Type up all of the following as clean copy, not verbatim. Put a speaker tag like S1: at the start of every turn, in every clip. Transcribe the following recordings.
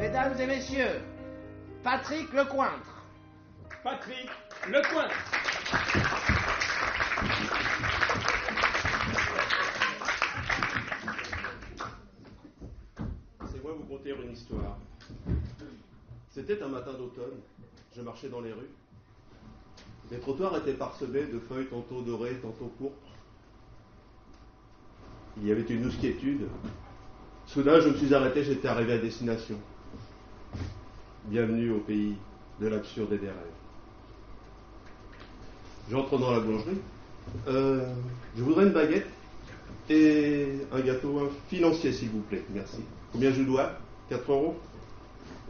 S1: Mesdames et messieurs, Patrick Lecointre.
S2: Patrick Lecointre.
S3: C'est moi vous conter une histoire. C'était un matin d'automne, je marchais dans les rues. Les trottoirs étaient parsemés de feuilles tantôt dorées, tantôt pourpres. Il y avait une douce quiétude. Soudain, je me suis arrêté, j'étais arrivé à destination. Bienvenue au pays de l'absurde et des rêves. J'entre dans la boulangerie. Je voudrais une baguette et un gâteau financier, s'il vous plaît. Merci. Combien je dois? 4 €?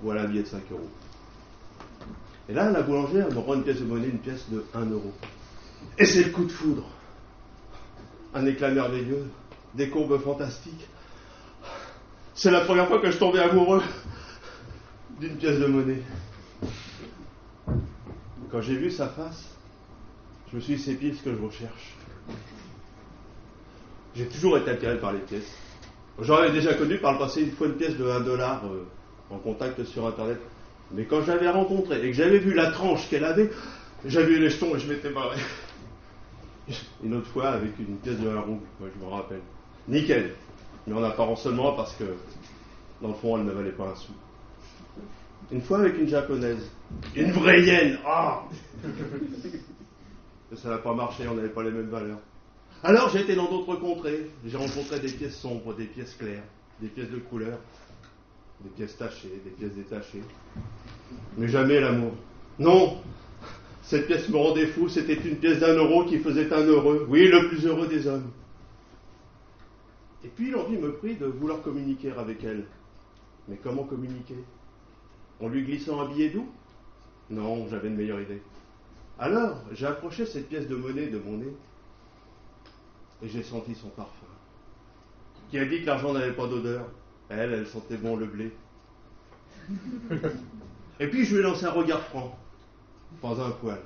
S3: Voilà un billet de 5 €. Et là, la boulangère me rend une pièce de monnaie, une pièce de 1 €. Et c'est le coup de foudre. Un éclat merveilleux, des courbes fantastiques. C'est la première fois que je tombais amoureux d'une pièce de monnaie. Quand j'ai vu sa face, je me suis dit, c'est pile ce que je recherche. J'ai toujours été attiré par les pièces. J'en avais déjà connu par le passé une fois une pièce de 1 $ en contact sur Internet. Mais quand je l'avais rencontrée et que j'avais vu la tranche qu'elle avait, j'avais eu les jetons et je m'étais barré. Une autre fois avec une pièce de 1 €, moi je me rappelle. Nickel. Mais en apparence seulement parce que dans le fond elle ne valait pas un sou. Une fois avec une japonaise. Une vraie hyène. Ah ça n'a pas marché, on n'avait pas les mêmes valeurs. Alors j'ai été dans d'autres contrées. J'ai rencontré des pièces sombres, des pièces claires, des pièces de couleur, des pièces tachées, des pièces détachées. Mais jamais l'amour. Non, cette pièce me rendait fou, c'était une pièce d'1 € qui faisait un heureux. Oui, le plus heureux des hommes. Et puis l'envie me prit de vouloir communiquer avec elle. Mais comment communiquer? En lui glissant un billet doux? Non, j'avais une meilleure idée. Alors, j'ai approché cette pièce de monnaie de mon nez et j'ai senti son parfum. Qui a dit que l'argent n'avait pas d'odeur? Elle sentait bon le blé. Et puis je lui ai lancé un regard franc. Pas un poil.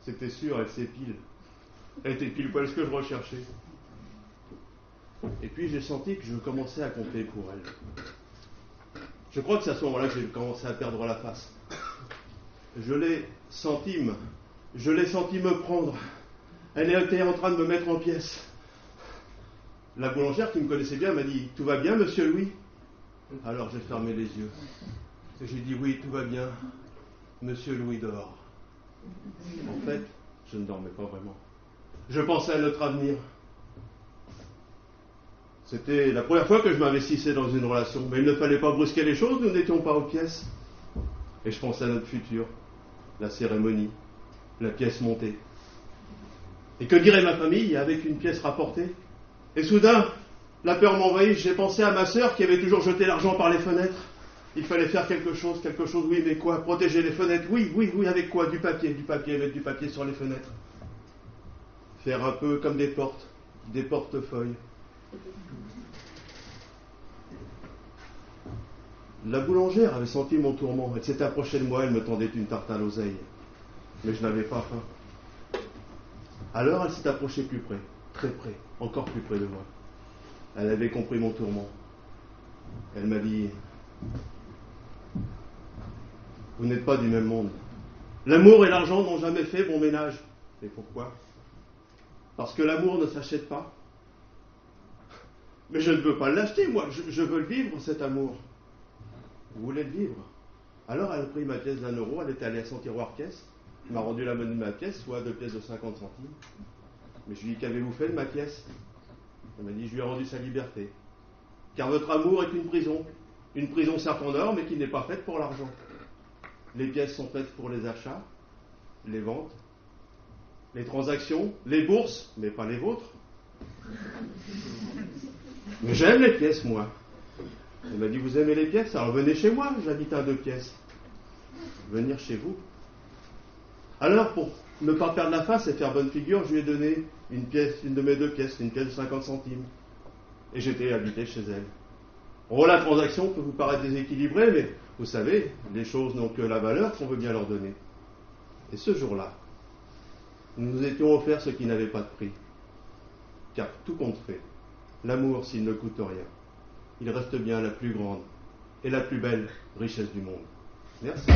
S3: C'était sûr, elle s'épile. Elle était pile poil ce que je recherchais. Et puis j'ai senti que je commençais à compter pour elle. Je crois que c'est à ce moment-là que j'ai commencé à perdre la face. Je l'ai senti me prendre. Elle était en train de me mettre en pièces. La boulangère qui me connaissait bien m'a dit « Tout va bien, monsieur Louis ?» Alors j'ai fermé les yeux. Et j'ai dit « Oui, tout va bien. Monsieur Louis dort. » En fait, je ne dormais pas vraiment. Je pensais à notre avenir. C'était la première fois que je m'investissais dans une relation. Mais il ne fallait pas brusquer les choses, nous n'étions pas aux pièces. Et je pensais à notre futur, la cérémonie, la pièce montée. Et que dirait ma famille avec une pièce rapportée? Et soudain, la peur m'envahit, j'ai pensé à ma sœur qui avait toujours jeté l'argent par les fenêtres. Il fallait faire quelque chose, oui, mais quoi? Protéger les fenêtres, oui, avec quoi? Du papier, mettre du papier sur les fenêtres. Faire un peu comme des portes, des portefeuilles. La boulangère avait senti mon tourment. Elle s'est approchée de moi, elle me tendait une tarte à l'oseille. Mais je n'avais pas faim. Alors elle s'est approchée plus près, très près, encore plus près de moi. Elle avait compris mon tourment. Elle m'a dit « Vous n'êtes pas du même monde. L'amour et l'argent n'ont jamais fait bon ménage. » Et pourquoi? Parce que l'amour ne s'achète pas. Mais je ne veux pas l'acheter, moi. Je veux le vivre, cet amour. Vous voulez le vivre? Alors elle a pris ma pièce d'1 €, elle était allée à son tiroir caisse, elle m'a rendu la monnaie de ma pièce, soit 2 pièces de 50 centimes. Mais je lui ai dit, qu'avez-vous fait de ma pièce? Elle m'a dit, je lui ai rendu sa liberté. Car votre amour est une prison certes en or, mais qui n'est pas faite pour l'argent. Les pièces sont faites pour les achats, les ventes, les transactions, les bourses, mais pas les vôtres. Mais j'aime les pièces, moi. Elle m'a dit, vous aimez les pièces? Alors venez chez moi, j'habite à 2 pièces. Venir chez vous. Alors, pour ne pas perdre la face et faire bonne figure, je lui ai donné une de mes 2 pièces, une pièce de 50 centimes. Et j'étais habité chez elle. Oh, la transaction peut vous paraître déséquilibrée, mais vous savez, les choses n'ont que la valeur qu'on veut bien leur donner. Et ce jour-là, nous nous étions offerts ce qui n'avait pas de prix. Car tout compte fait, l'amour, s'il ne coûte rien, il reste bien la plus grande est la plus belle richesse du monde. Merci.